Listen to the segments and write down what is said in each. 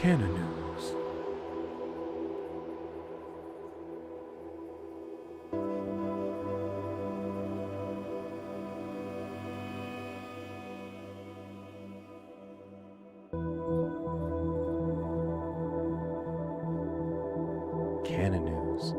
Canon News. Canon News.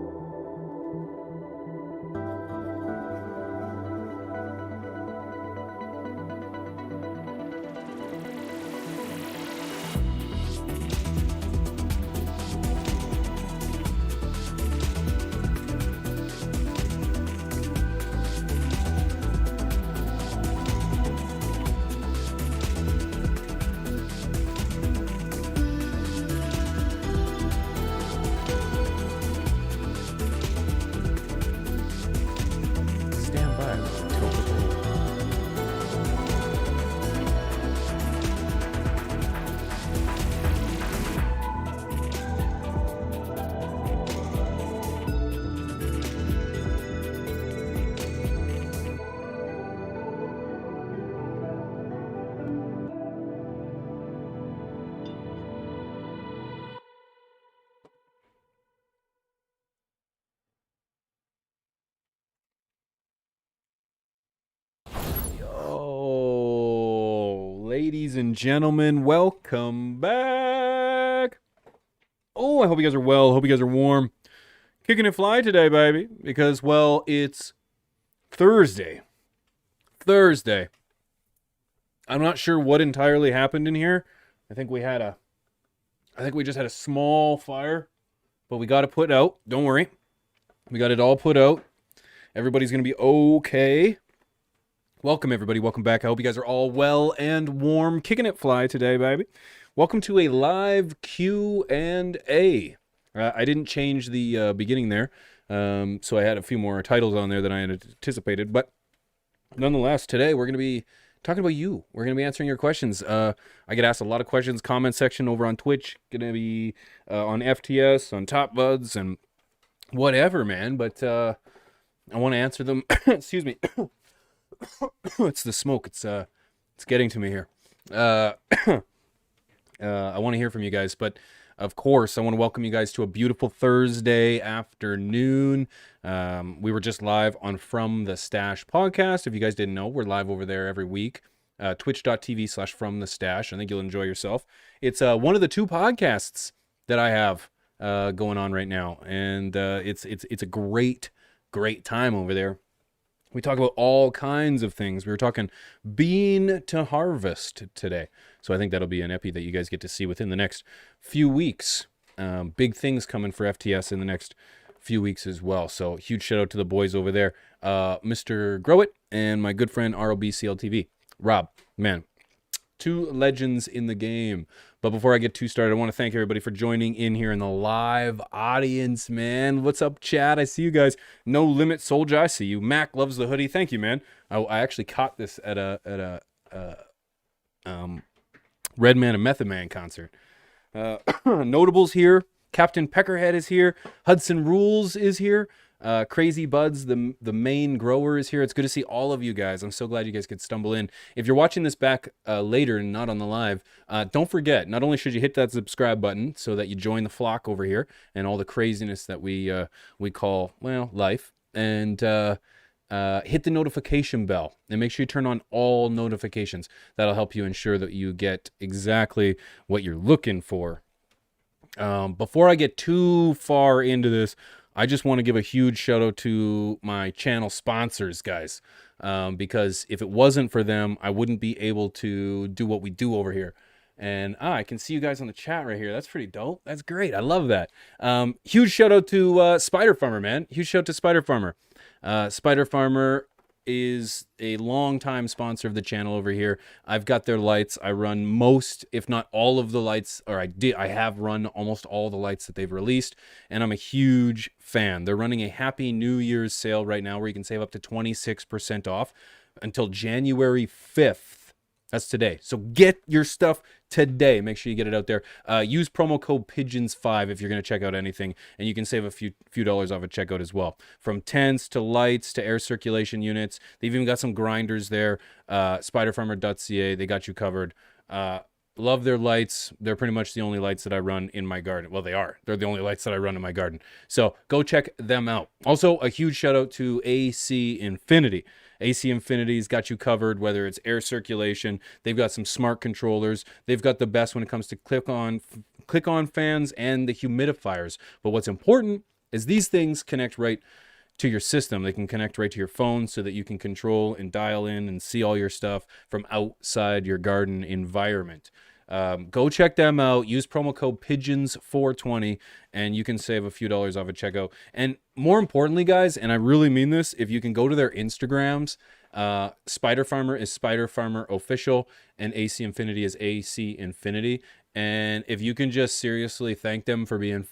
Stand by until the goal. Yo, ladies and gentlemen, welcome back. Oh, I hope you guys are well. Hope you guys are warm. Kicking it fly today, baby, because, well, it's Thursday. I'm not sure what entirely happened in here. I think we just had a small fire, but we got it put out. Don't worry. We got it all put out. Everybody's going to be okay. Welcome, everybody. Welcome back. I hope you guys are all well and warm. Kicking it fly today, baby. Welcome to a live Q&A. I didn't change the beginning there, so I had a few more titles on there than I had anticipated. But nonetheless, today we're going to be talking about you. We're going to be answering your questions. I get asked a lot of questions. Comment section over on Twitch. Going to be on FTS, on Top Buds, and whatever, man. But I want to answer them. Excuse me. It's the smoke. It's getting to me here. I want to hear from you guys, but of course, I want to welcome you guys to a beautiful Thursday afternoon. We were just live on From the Stash podcast. If you guys didn't know, we're live over there every week. Twitch.tv/From the Stash. I think you'll enjoy yourself. It's one of the two podcasts that I have going on right now, and it's a great time over there. We talk about all kinds of things. We were talking bean to harvest today. So I think that'll be an epi that you guys get to see within the next few weeks. Big things coming for FTS in the next few weeks as well. So huge shout out to the boys over there. Mr. Growit and my good friend ROBCLTV. Rob, man, two legends in the game. But before I get too started, I want to thank everybody for joining in here in the live audience, man. What's up, chat? I see you guys. No Limit Soldier, I see you. Mac loves the hoodie. Thank you, man. I actually caught this at a Red Man and Method Man concert. Notables here. Captain Peckerhead is here. Hudson Rules is here. Crazy Buds, the main grower, is here. It's good to see all of you guys. I'm so glad you guys could stumble in. If you're watching this back later and not on the live, don't forget, not only should you hit that subscribe button so that you join the flock over here and all the craziness that we call, well, life, and hit the notification bell and make sure you turn on all notifications. That'll help you ensure that you get exactly what you're looking for. Before I get too far into this, I just want to give a huge shout out to my channel sponsors, guys, because if it wasn't for them, I wouldn't be able to do what we do over here. And I can see you guys on the chat right here. That's pretty dope. That's great. I love that. Huge shout out to Spider Farmer, man. Huge shout out to Spider Farmer. Spider Farmer is a long-time sponsor of the channel over here. I've got their lights. I run most, if not all of the lights, or I have run almost all the lights that they've released, and I'm a huge fan. They're running a Happy New Year's sale right now where you can save up to 26% off until January 5th. That's today. So get your stuff today. Make sure you get it out there. Use promo code PIGEONS5 if you're going to check out anything, and you can save a few dollars off at checkout as well. From tents to lights to air circulation units. They've even got some grinders there. Spiderfarmer.ca. They got you covered. Love their lights. They're pretty much the only lights that I run in my garden. Well, they are. They're the only lights that I run in my garden. So go check them out. Also, a huge shout out to AC Infinity. AC Infinity's got you covered, whether it's air circulation. They've got some smart controllers. They've got the best when it comes to click-on fans and the humidifiers. But what's important is these things connect right to your system. They can connect right to your phone so that you can control and dial in and see all your stuff from outside your garden environment. Go check them out. Use promo code PIGEONS420 and you can save a few dollars off at checkout. And more importantly, guys, and I really mean this, if you can go to their Instagrams, Spider Farmer is Spider Farmer Official and AC Infinity is AC Infinity. And if you can just seriously thank them for being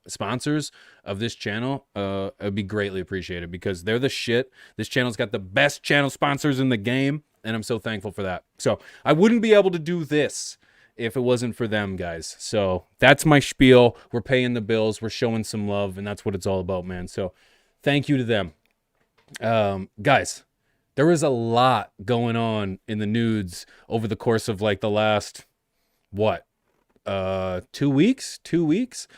sponsors of this channel, it'd be greatly appreciated because they're the shit. This channel's got the best channel sponsors in the game, and I'm so thankful for that. So I wouldn't be able to do this if it wasn't for them, guys. So that's my spiel. We're paying the bills. We're showing some love, and that's what it's all about, man. So thank you to them. Guys, there was a lot going on in the nudes over the course of like the last, 2 weeks?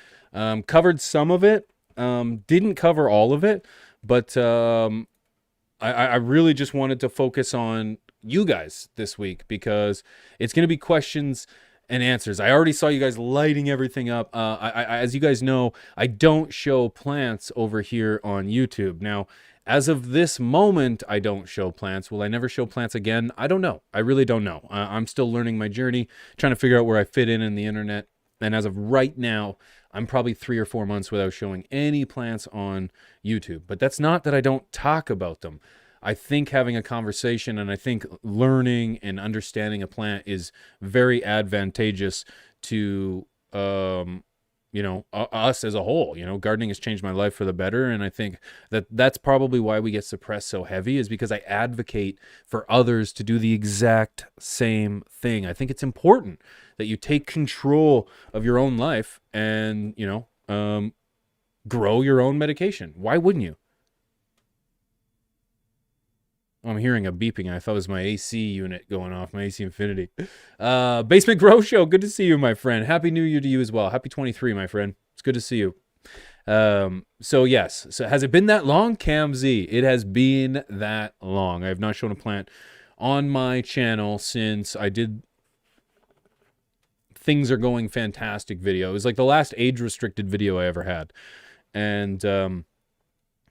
Covered some of it. Didn't cover all of it, but I really just wanted to focus on you guys this week because it's going to be questions and answers. I already saw you guys lighting everything up. As you guys know, I don't show plants over here on YouTube. Now, as of this moment, I don't show plants. Will I never show plants again? I don't know. I really don't know. I'm still learning my journey, trying to figure out where I fit in the internet. And as of right now, I'm probably 3 or 4 months without showing any plants on YouTube. But that's not that I don't talk about them. I think having a conversation and I think learning and understanding a plant is very advantageous to, us as a whole. Gardening has changed my life for the better. And I think that that's probably why we get suppressed so heavy is because I advocate for others to do the exact same thing. I think it's important that you take control of your own life and, grow your own medication. Why wouldn't you? I'm hearing a beeping. I thought it was my AC unit going off, my AC Infinity. Basement Grow Show, good to see you, my friend. Happy New Year to you as well. Happy 23, my friend. It's good to see you. So yes, so has it been that long? Cam Z, it has been that long. I have not shown a plant on my channel since I did Things Are Going Fantastic video. It was like the last age-restricted video I ever had. And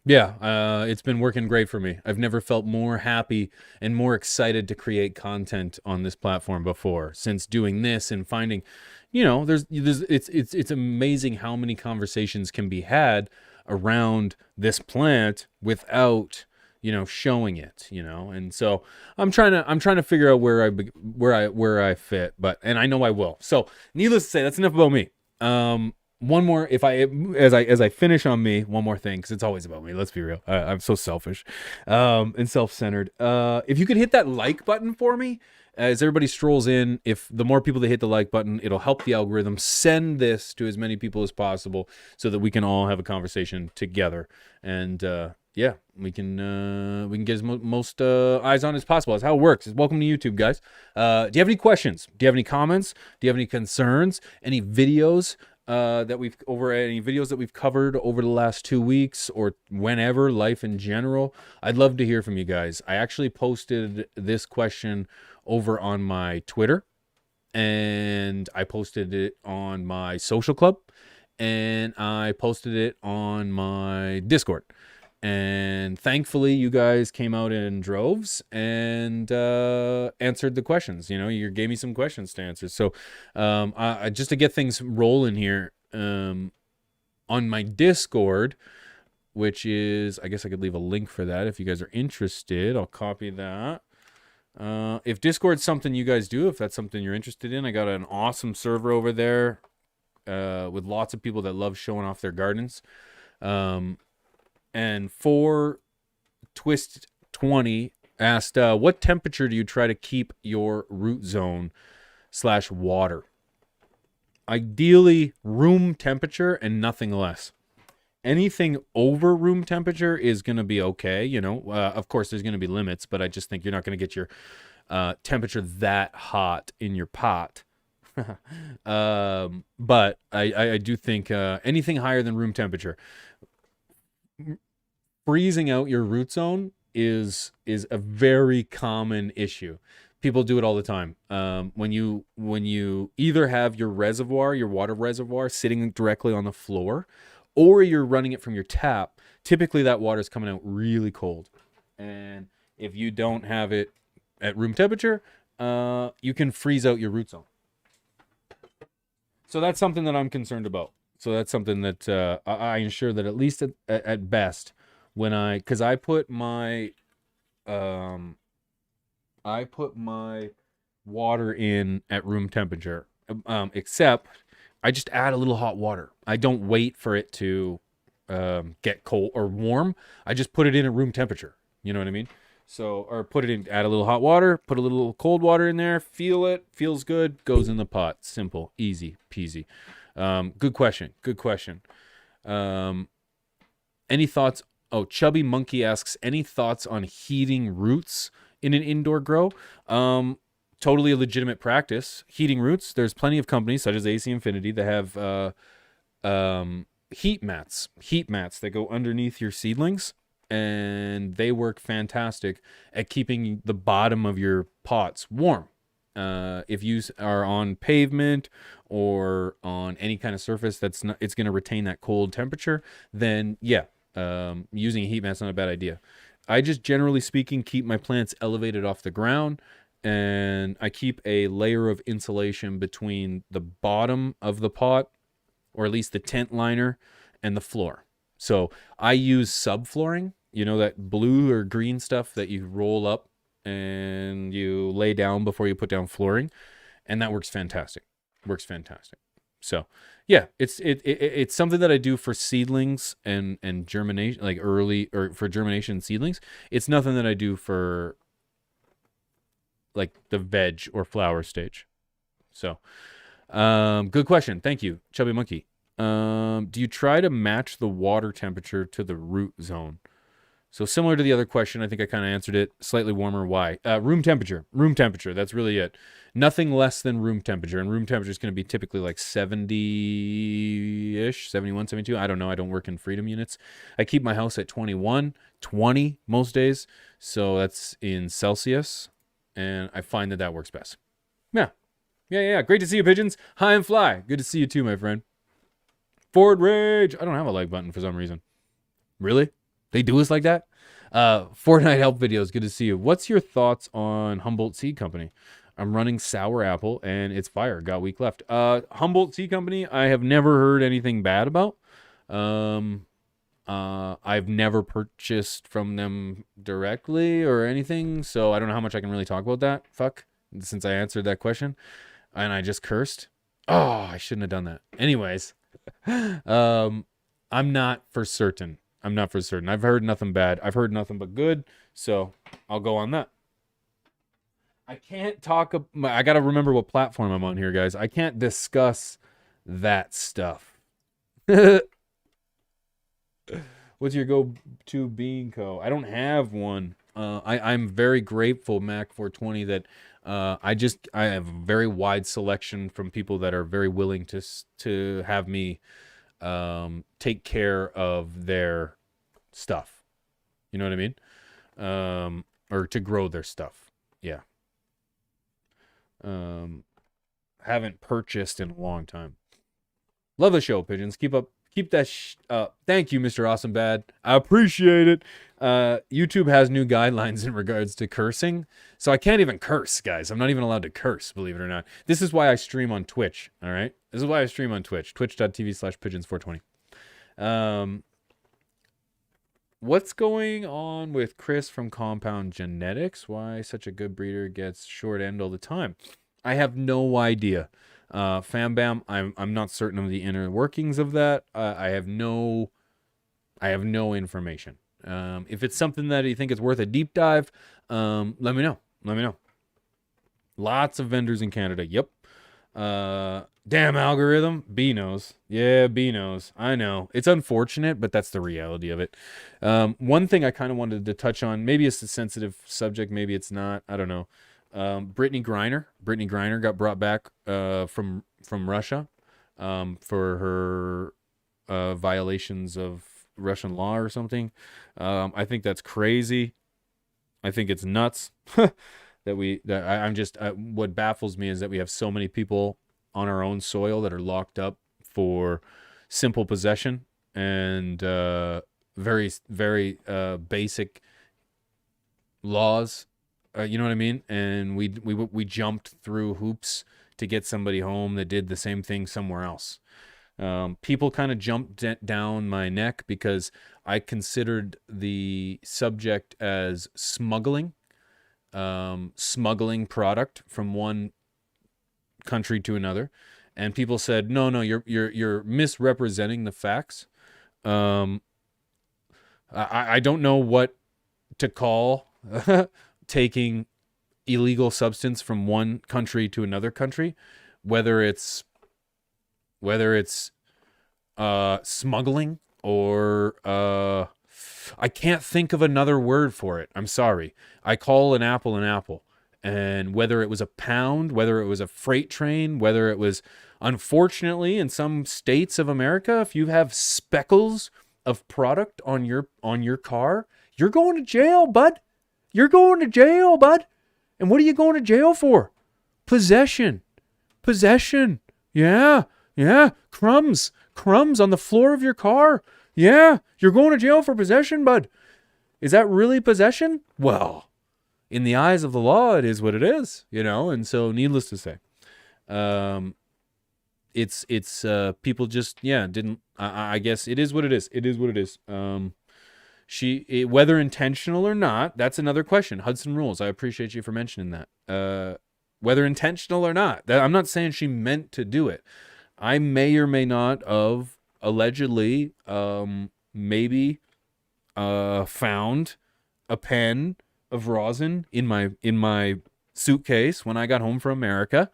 it's been working great for me. I've never felt more happy and more excited to create content on this platform before since doing this and finding, it's amazing how many conversations can be had around this plant without, showing it, And so I'm trying to figure out where I fit, and I know I will. So needless to say, that's enough about me. One more, as I finish on me, one more thing, because it's always about me. Let's be real. I'm so selfish and self-centered. If you could hit that like button for me, as everybody strolls in, if the more people that hit the like button, it'll help the algorithm send this to as many people as possible, so that we can all have a conversation together. And we can get as most eyes on as possible. That's how it works. Welcome to YouTube, guys. Do you have any questions? Do you have any comments? Do you have any concerns? Any videos? Any videos that we've covered over the last 2 weeks or whenever, life in general, I'd love to hear from you guys. I actually posted this question over on my Twitter, and I posted it on my social club, and I posted it on my Discord. And thankfully, you guys came out in droves and answered the questions. You gave me some questions to answer. So just to get things rolling here, on my Discord, which is, I guess I could leave a link for that if you guys are interested. I'll copy that. If Discord's something you guys do, if that's something you're interested in, I got an awesome server over there with lots of people that love showing off their gardens. And for Twist 20 asked, what temperature do you try to keep your root zone / water? Ideally, room temperature and nothing less. Anything over room temperature is going to be okay. Of course, there's going to be limits, but I just think you're not going to get your temperature that hot in your pot But I do think anything higher than room temperature, freezing out your root zone is a very common issue. People do it all the time. When you either have your reservoir, your water reservoir, sitting directly on the floor, or you're running it from your tap. Typically, that water is coming out really cold, and if you don't have it at room temperature, you can freeze out your root zone. So that's something that I'm concerned about. So that's something that I ensure that at least at best, because I put my water in at room temperature, except I just add a little hot water. I don't wait for it to get cold or warm. I just put it in at room temperature. You know what I mean? So, or add a little hot water, put a little cold water in there, feel it, feels good, goes in the pot. Simple, easy peasy. Good question. Any thoughts? Oh, Chubby Monkey asks, any thoughts on heating roots in an indoor grow? Totally a legitimate practice. Heating roots, there's plenty of companies such as AC Infinity that have heat mats that go underneath your seedlings, and they work fantastic at keeping the bottom of your pots warm. If you are on pavement or on any kind of surface it's going to retain that cold temperature, then yeah, using a heat mat's not a bad idea. I just, generally speaking, keep my plants elevated off the ground, and I keep a layer of insulation between the bottom of the pot, or at least the tent liner, and the floor. So I use subflooring, that blue or green stuff that you roll up and you lay down before you put down flooring, and that works fantastic. So yeah, it's something that I do for seedlings and germination, like early, or for germination seedlings. It's nothing that I do for like the veg or flower stage. So good question. Thank you, Chubby Monkey. Do you try to match the water temperature to the root zone? So similar to the other question, I think I kind of answered it. Slightly warmer, why? Room temperature, that's really it. Nothing less than room temperature, and room temperature is going to be typically like 70-ish, 71, 72. I don't know, I don't work in freedom units. I keep my house at 21, 20 most days, so that's in Celsius, and I find that works best. Yeah. Great to see you, Pigeons. High and fly. Good to see you too, my friend. Forward Rage. I don't have a like button for some reason. Really? They do us like that? Fortnite help videos. Good to see you. What's your thoughts on Humboldt Seed Company? I'm running sour apple and it's fire. Got a week left. Humboldt Seed Company, I have never heard anything bad about. I've never purchased from them directly or anything, so I don't know how much I can really talk about that. Since I answered that question and I just cursed. Oh, I shouldn't have done that. Anyways, I'm not for certain. I've heard nothing bad. I've heard nothing but good, so I'll go on that. I can't talk. I got to remember what platform I'm on here, guys. I can't discuss that stuff. What's your go-to bean co? I don't have one. I'm very grateful, Mac 420, that I have a very wide selection from people that are very willing to have me take care of their stuff. You know what I mean? Or to grow their stuff. Yeah. Haven't purchased in a long time. Love the show, Pigeons. Keep that up. Thank you, Mr. Awesome Bad. I appreciate it. YouTube has new guidelines in regards to cursing, so I can't even curse, guys. I'm not even allowed to curse, believe it or not. This is why I stream on Twitch, all right? This is why I stream on Twitch, twitch.tv/pigeons420. What's going on with Chris from Compound Genetics? Why such a good breeder gets short end all the time? I have no idea. Fambam, I'm not certain of the inner workings of that. I have no information. If it's something that you think is worth a deep dive, let me know. Lots of vendors in Canada. Yep. Damn algorithm. B knows. Yeah, B knows. I know. It's unfortunate, but that's the reality of it. One thing I kind of wanted to touch on, maybe it's a sensitive subject, maybe it's not. I don't know. Brittany Greiner got brought back from Russia for her violations of Russian law or something. I think that's crazy. I think it's nuts what baffles me is that we have so many people on our own soil that are locked up for simple possession and very, very basic laws. You know what I mean? And we jumped through hoops to get somebody home that did the same thing somewhere else. People kind of jumped down my neck because I considered the subject as smuggling product from one country to another, and people said, "No, you're misrepresenting the facts." I don't know what to call taking illegal substance from one country to another country, whether it's smuggling or I can't think of another word for it. I'm sorry. I call an apple, and whether it was a pound, whether it was a freight train, whether it was, unfortunately, in some states of America, if you have speckles of product on your car, you're going to jail, bud. You're going to jail, bud. And what are you going to jail for? Possession. Yeah. Crumbs on the floor of your car. Yeah, you're going to jail for possession, bud. Is that really possession? Well, in the eyes of the law, it is what it is, and so needless to say, it's people just, didn't, I guess it is what it is. It is what it is. Whether intentional or not, that's another question. Hudson Rules, I appreciate you for mentioning that. Whether intentional or not, I'm not saying she meant to do it. I may or may not have allegedly maybe found a pen of rosin in my suitcase when I got home from America,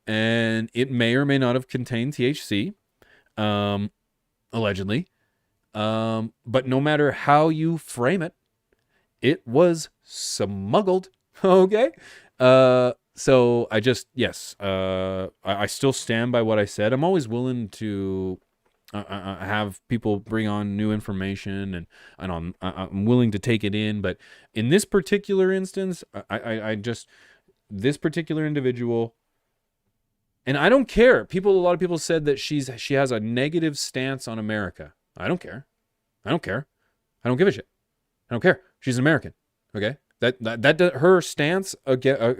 and it may or may not have contained THC, allegedly. But no matter how you frame it, it was smuggled. Okay. So I just, yes, I still stand by what I said. I'm always willing to have people bring on new information, and I'm willing to take it in. But in this particular instance, this particular individual, and I don't care. A lot of people said that she has a negative stance on America. I don't care. I don't give a shit. I don't care. She's an American. Okay. That her stance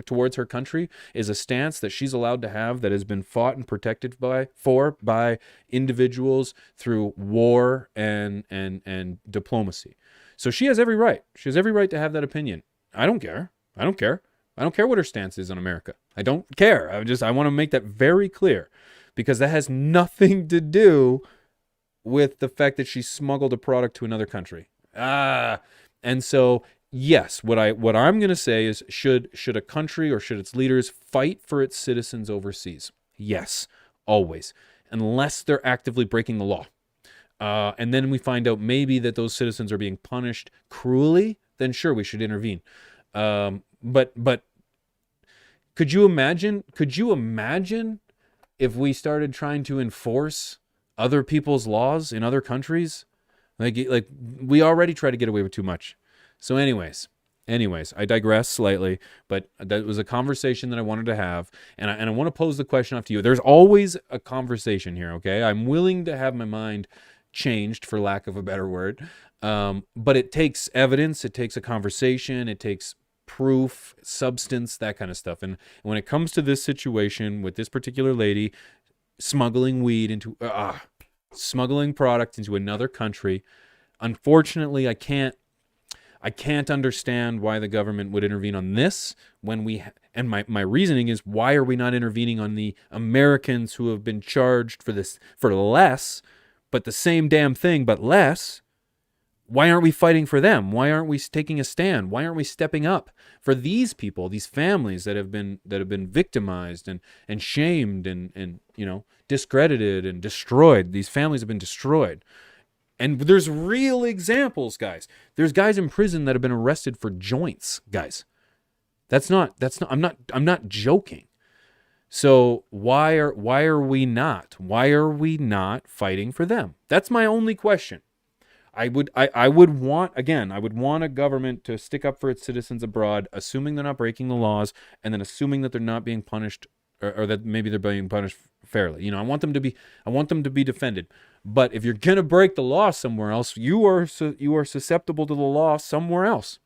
towards her country is a stance that she's allowed to have, that has been fought and protected by individuals through war and diplomacy. So she has every right. She has every right to have that opinion. I don't care. I don't care what her stance is on America. I don't care. I want to make that very clear, because that has nothing to do with the fact that she smuggled a product to another country. And so, yes, what I'm going to say is, should a country or should its leaders fight for its citizens overseas? Yes, always, unless they're actively breaking the law. And then we find out maybe that those citizens are being punished cruelly, then sure, we should intervene. But could you imagine if we started trying to enforce other people's laws in other countries? Like we already try to get away with too much. So anyways, I digress slightly, but that was a conversation that I wanted to have, and I want to pose the question off to you. There's always a conversation here, okay? I'm willing to have my mind changed, for lack of a better word, but it takes evidence, it takes a conversation, it takes proof, substance, that kind of stuff. And when it comes to this situation with this particular lady smuggling smuggling product into another country, unfortunately, I can't understand why the government would intervene on this and my reasoning is, why are we not intervening on the Americans who have been charged for this for less, but the same damn thing, but less? Why aren't we fighting for them? Why aren't we taking a stand? Why aren't we stepping up for these people, these families that have been victimized and shamed and discredited and destroyed? These families have been destroyed. And there's real examples, guys. There's guys in prison that have been arrested for joints, guys. I'm not joking. So why are we not fighting for them? That's my only question. I would want a government to stick up for its citizens abroad, assuming they're not breaking the laws, and then assuming that they're not being punished, or that maybe they're being punished fairly. I want them to be defended. But if you're gonna break the law somewhere else, you are susceptible to the law somewhere else.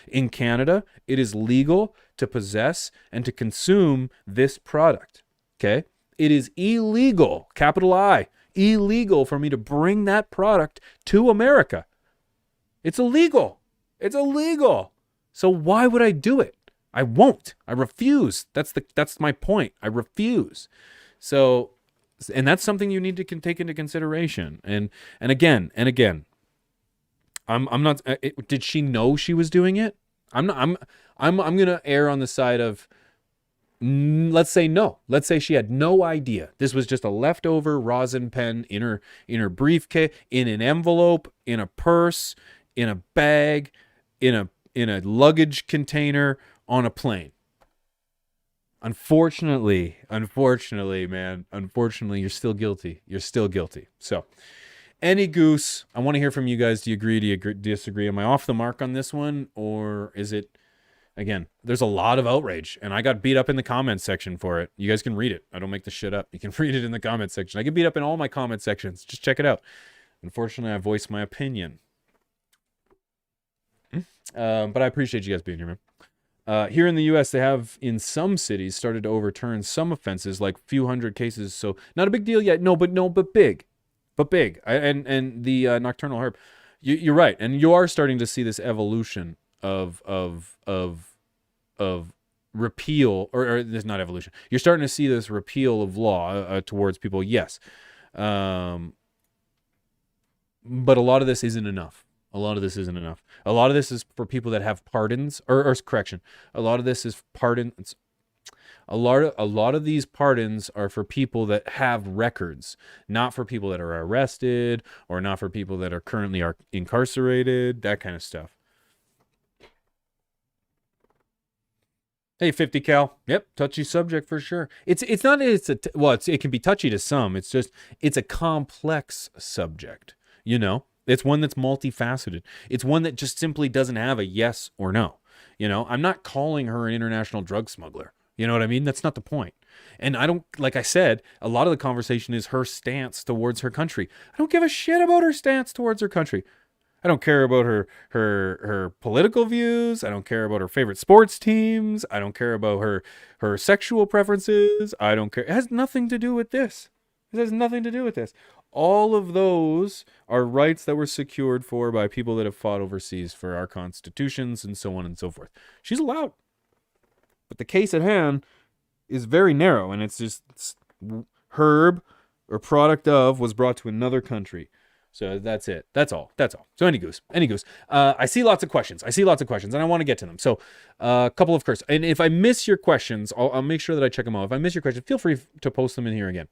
In Canada, it is legal to possess and to consume this product. Okay? It is illegal, capital I, illegal for me to bring that product to America. It's illegal. It's illegal. So why would I do it? I won't. I refuse. That's my point. I refuse. So, and that's something you need to take into consideration. And again, I'm not. Did she know she was doing it? I'm gonna err on the side of, let's say no. Let's say she had no idea. This was just a leftover rosin pen in her briefcase, in an envelope, in a purse, in a bag, in a luggage container on a plane. Unfortunately, man. Unfortunately, you're still guilty. You're still guilty. So, any goose, I want to hear from you guys. Do you agree? Do you disagree? Am I off the mark on this one? Or is it, again, there's a lot of outrage, and I got beat up in the comments section for it. You guys can read it. I don't make this shit up. You can read it in the comments section. I get beat up in all my comment sections. Just check it out. Unfortunately, I voiced my opinion. But I appreciate you guys being here, man. Here in the U.S., they have, in some cities, started to overturn some offenses, like few hundred cases. So not a big deal yet. But big. But big. And the nocturnal herb. You're right. And you are starting to see this evolution of repeal, or this, not evolution. You're starting to see this repeal of law towards people. Yes. But a lot of this isn't enough. A lot of this is for people that have pardons, or correction. A lot of this is pardons. A lot of these pardons are for people that have records, not for people that are arrested, or not for people that are currently incarcerated, that kind of stuff. Hey, 50 cal. Yep, touchy subject for sure. It can be touchy to some. It's a complex subject, It's one that's multifaceted. It's one that just simply doesn't have a yes or no. I'm not calling her an international drug smuggler. You know what I mean? That's not the point. And like I said, a lot of the conversation is her stance towards her country. I don't give a shit about her stance towards her country. I don't care about her political views. I don't care about her favorite sports teams. I don't care about her sexual preferences. I don't care. It has nothing to do with this. It has nothing to do with this. All of those are rights that were secured by people that have fought overseas for our constitutions and so on and so forth. She's allowed. But the case at hand is very narrow, and it's just herb or product of was brought to another country. So that's it. That's all. So any goose. I see lots of questions, and I want to get to them. So a couple of curses. And if I miss your questions, I'll make sure that I check them out. If I miss your questions, feel free to post them in here again.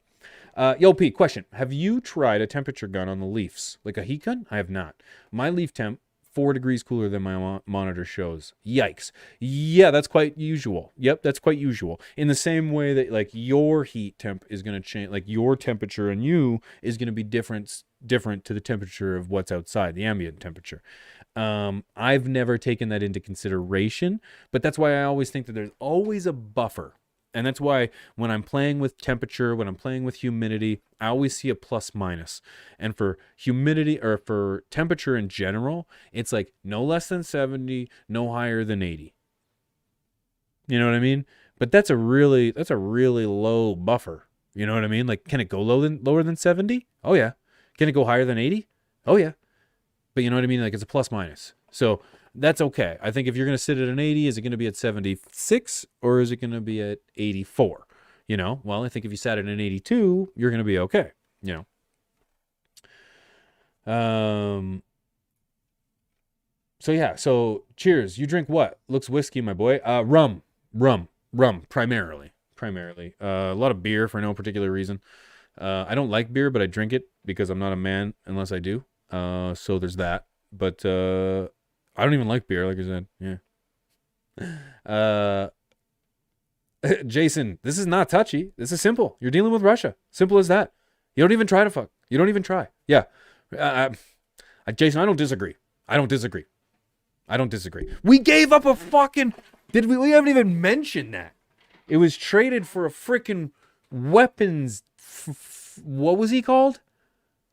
Yo, Pete, question. Have you tried a temperature gun on the Leafs? Like a heat gun? I have not. My Leaf temp, 4 degrees cooler than my monitor shows. Yikes. Yeah, that's quite usual. Yep, that's quite usual. In the same way that, like, your heat temp is going to change, like your temperature and you is going to be different to the temperature of what's outside, the ambient temperature. I've never taken that into consideration, but that's why I always think that there's always a buffer. And that's why when I'm playing with temperature, when I'm playing with humidity, I always see a plus minus. And for humidity, or for temperature in general, it's like no less than 70, no higher than 80. You know what I mean? But that's a really low buffer. You know what I mean? Like, can it go lower than 70? Oh yeah. Can it go higher than 80? Oh yeah. But you know what I mean? Like, it's a plus minus. So that's okay. I think if you're going to sit at an 80, is it going to be at 76 or is it going to be at 84? Well, I think if you sat at an 82, you're going to be okay. So yeah. So cheers. You drink what? Looks whiskey, my boy. Rum, primarily. A lot of beer for no particular reason. I don't like beer, but I drink it because I'm not a man unless I do. So there's that. But I don't even like beer, like I said. Yeah. Uh, Jason, this is not touchy. This is simple. You're dealing with Russia. Simple as that. You don't even try to fuck. You don't even try. Yeah. Jason, I don't disagree. I don't disagree. I don't disagree. We gave up a fucking... Did we? We haven't even mentioned that. It was traded for a freaking weapons... what was he called?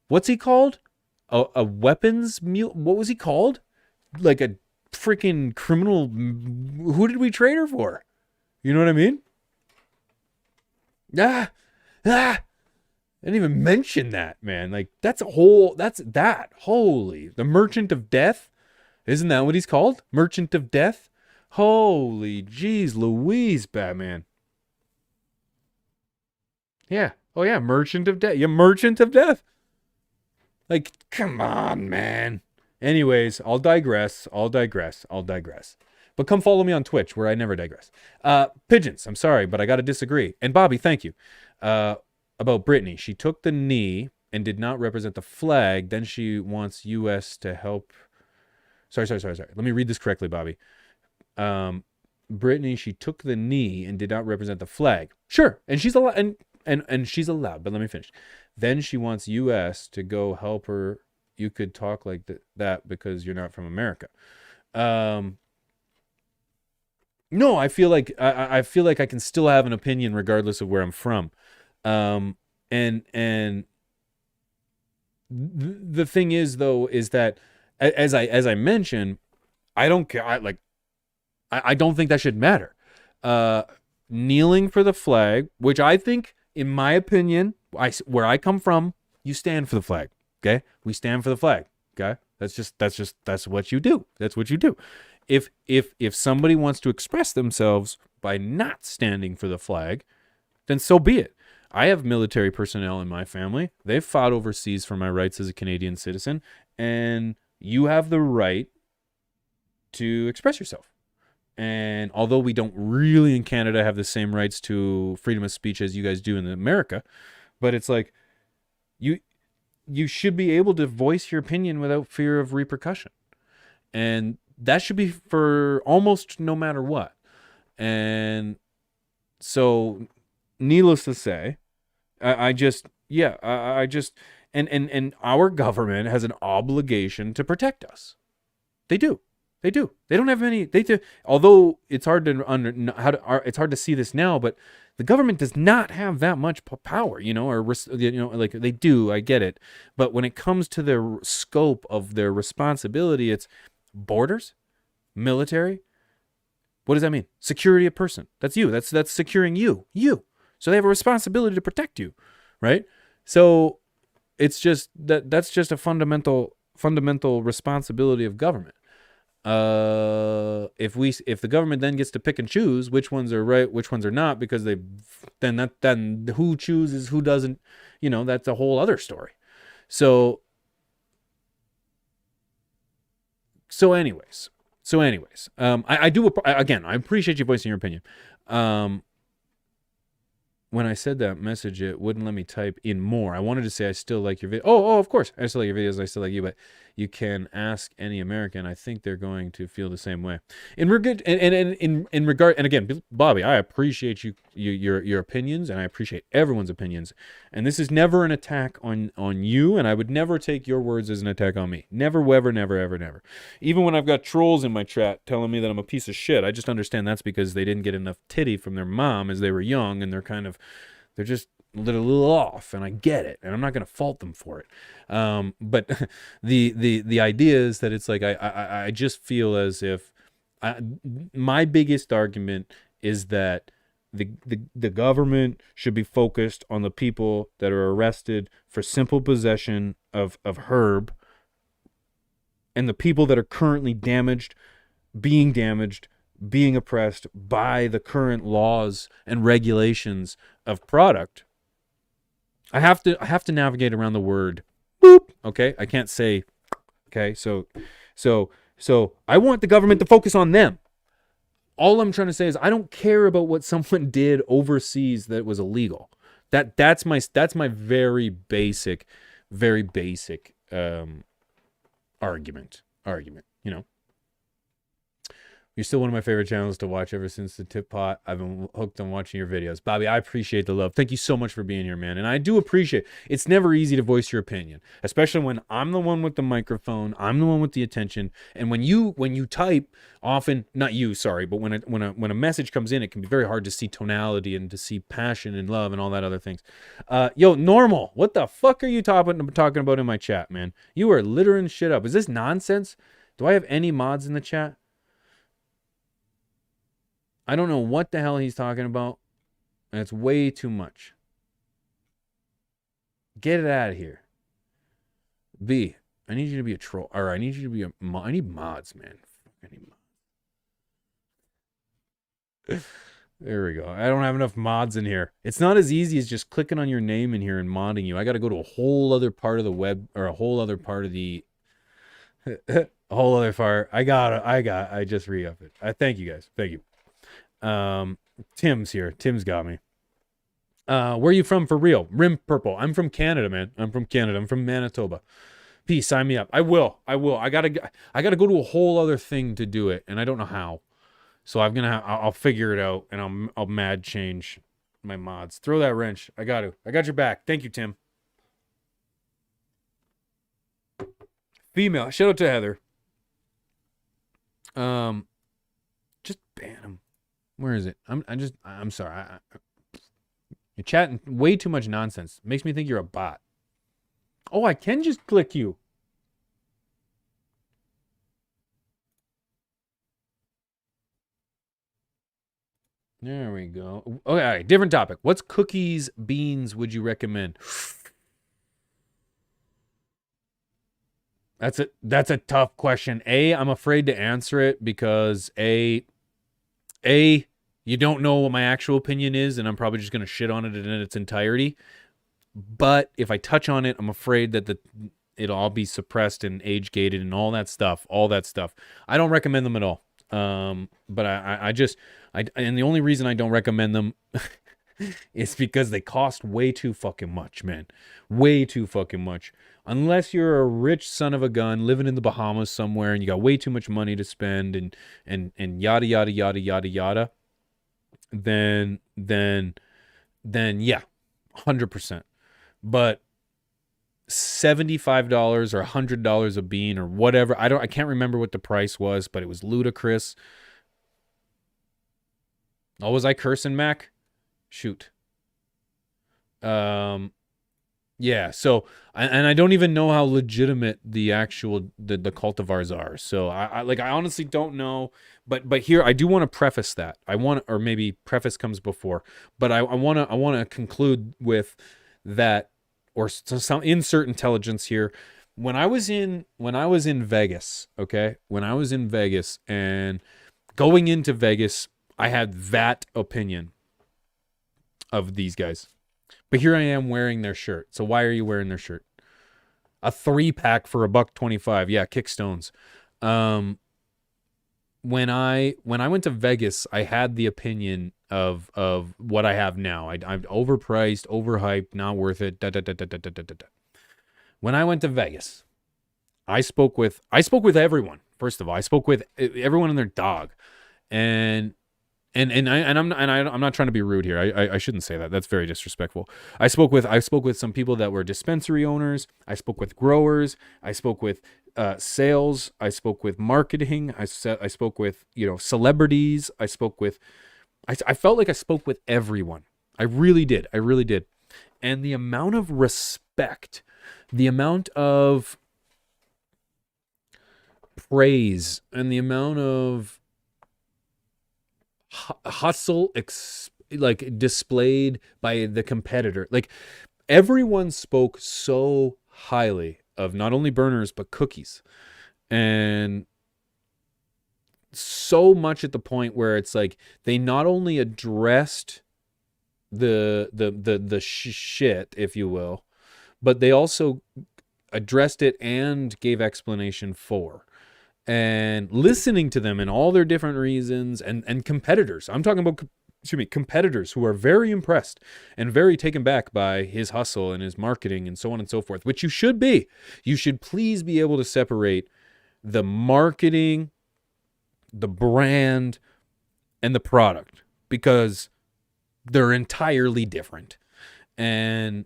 What's he called? A weapons mule? What was he called? Like a freaking criminal... Who did we trade her for? You know what I mean? I didn't even mention that, man. Like, that's that. Holy. The Merchant of Death? Isn't that what he's called? Merchant of Death? Holy jeez Louise, Batman. Yeah. Oh, yeah. Merchant of Death. Yeah, Merchant of Death. Like, come on, man. Anyways, I'll digress. But come follow me on Twitch, where I never digress. Pigeons, I'm sorry, but I got to disagree. And Bobby, thank you. About Brittany. She took the knee and did not represent the flag. Then she wants U.S. to help. Sorry. Let me read this correctly, Bobby. Brittany, she took the knee and did not represent the flag. Sure, and she's allowed, and she's allowed. But let me finish. Then she wants U.S. to go help her. You could talk like that because you're not from America. No, I feel like I feel like I can still have an opinion regardless of where I'm from. And the thing is, though, is that as I mentioned, I don't care. I don't think that should matter. Kneeling for the flag, which I think, in my opinion, where I come from, you stand for the flag. Okay, we stand for the flag. Okay, that's what you do. That's what you do. If somebody wants to express themselves by not standing for the flag, then so be it. I have military personnel in my family. They've fought overseas for my rights as a Canadian citizen, and you have the right to express yourself. And although we don't really in Canada have the same rights to freedom of speech as you guys do in America, but it's like you should be able to voice your opinion without fear of repercussion. And that should be for almost no matter what. And so, needless to say, I just and our government has an obligation to protect us. They do. They don't have any. They do. Although it's hard to it's hard to see this now, but the government does not have that much power, like they do. I get it, but when it comes to their scope of their responsibility, it's borders, military. What does that mean? Security of person. That's you. That's securing you. So they have a responsibility to protect you, right? So it's just that's just a fundamental responsibility of government. If the government then gets to pick and choose which ones are right, which ones are not, because then who chooses, who doesn't, that's a whole other story. So anyways, I do, again, I appreciate you voicing your opinion. When I said that message, it wouldn't let me type in more. I wanted to say I still like your video. Oh, of course. I still like your videos. I still like you, but you can ask any American. I think they're going to feel the same way. In regard, and again, Bobby, I appreciate your opinions, and I appreciate everyone's opinions. And this is never an attack on you, and I would never take your words as an attack on me. Never, ever, never, ever, never. Even when I've got trolls in my chat telling me that I'm a piece of shit, I just understand that's because they didn't get enough titty from their mom as they were young, and they're just a little off, and I get it, and I'm not going to fault them for it. But the idea is that it's like I just feel as if my biggest argument is that the government should be focused on the people that are arrested for simple possession of herb, and the people that are currently being oppressed by the current laws and regulations of product. I have to navigate around the word boop. Okay, I can't say. Okay, so I want the government to focus on them. All I'm trying to say is I don't care about what someone did overseas that was illegal. That's my very basic argument. You're still one of my favorite channels to watch ever since the Tip Pot. I've been hooked on watching your videos. Bobby, I appreciate the love. Thank you so much for being here, man. And I do appreciate it's never easy to voice your opinion, especially when I'm the one with the microphone. I'm the one with the attention. And when you type, often, not you, sorry, but when a message comes in, it can be very hard to see tonality and to see passion and love and all that other things. Yo, Normal, what the fuck are you talking about in my chat, man? You are littering shit up. Is this nonsense? Do I have any mods in the chat? I don't know what the hell he's talking about, and it's way too much. Get it out of here. B, I need you to be a troll. Or I need you to be I need mods, man. I need mods. There we go. I don't have enough mods in here. It's not as easy as just clicking on your name in here and modding you. I got to go to a whole other part of the web, or a whole other part of the... a whole other part. I just re-up it. Thank you, guys. Thank you. Tim's here. Tim's got me. Where are you from for real? Rim Purple. I'm from Canada, man. I'm from Canada. I'm from Manitoba. Peace. Sign me up. I will. I gotta go to a whole other thing to do it, and I don't know how. So I'll figure it out, and I'll mad change my mods. Throw that wrench. I got your back. Thank you, Tim. Female. Shout out to Heather. Just ban him. Where is it? I'm sorry. You're chatting way too much nonsense. Makes me think you're a bot. Oh, I can just click you. There we go. Okay, all right, different topic. What's cookies, beans would you recommend? That's a tough question. I'm afraid to answer it because you don't know what my actual opinion is, and I'm probably just going to shit on it in its entirety. But if I touch on it, I'm afraid that it'll all be suppressed and age gated and all that stuff. I don't recommend them at all. But and the only reason I don't recommend them is because they cost way too fucking much, man. Way too fucking much. Unless you're a rich son of a gun living in the Bahamas somewhere and you got way too much money to spend and yada yada yada yada yada, then yeah, 100%. But $75 or $100 a bean or whatever, I can't remember what the price was, but it was ludicrous. Oh, was I cursing, Mac? Shoot. Yeah, so I don't even know how legitimate the actual the cultivars are. So I honestly don't know. But here I do want to preface that. Or maybe preface comes before. But I want to conclude with that, or some insert intelligence here. When I was in Vegas, okay? When I was in Vegas and going into Vegas, I had that opinion of these guys. But here I am wearing their shirt. So why are you wearing their shirt? A 3-pack for $1.25. Yeah, kick stones. When I went to Vegas, I had the opinion of what I have now. I'm overpriced, overhyped, not worth it. When I went to Vegas, I spoke with everyone. First of all, I spoke with everyone and their dog, and I'm not trying to be rude here. I shouldn't say that. That's very disrespectful. I spoke with some people that were dispensary owners. I spoke with growers. I spoke with sales. I spoke with marketing. I spoke with celebrities. I felt like I spoke with everyone. I really did. And the amount of respect, the amount of praise, and the amount of hustle displayed by the competitor, everyone spoke so highly of not only burners but cookies, and so much at the point where it's like they not only addressed the shit, if you will, but they also addressed it and gave explanation for. And listening to them and all their different reasons, and competitors. I'm talking about, competitors who are very impressed and very taken back by his hustle and his marketing and so on and so forth, which you should be. You should please be able to separate the marketing the brand, and the product, because they're entirely different. And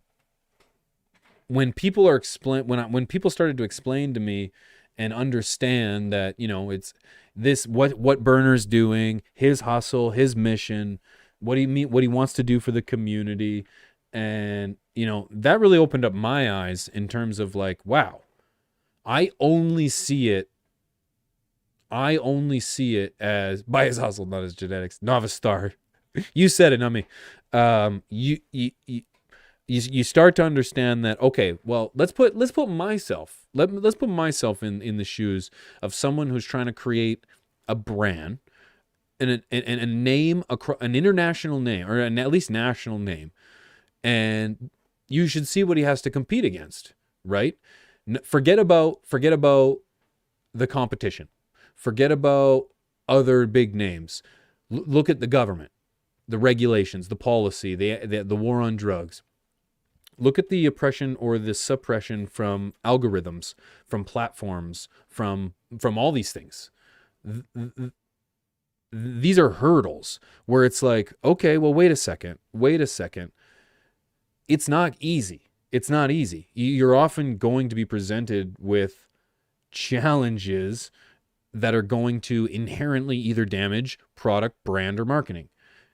when people are when people started to explain to me and understand that, it's this, what Burner's doing, his hustle, his mission, what he wants to do for the community, and that really opened up my eyes in terms of like, wow, I only see it as by his hustle, not his genetics. Novice star. You said it, not me. You start to understand that, okay, well, let's put myself in the shoes of someone who's trying to create a brand and a name, an international name, or at least national name, and you should see what he has to compete against, right? Forget about the competition. Forget about other big names. Look at the government, the regulations, the policy, the war on drugs. Look at the oppression or the suppression from algorithms, from platforms, from all these things. These are hurdles where it's like, okay, well, wait a second. It's not easy. You're often going to be presented with challenges that are going to inherently either damage product, brand, or marketing.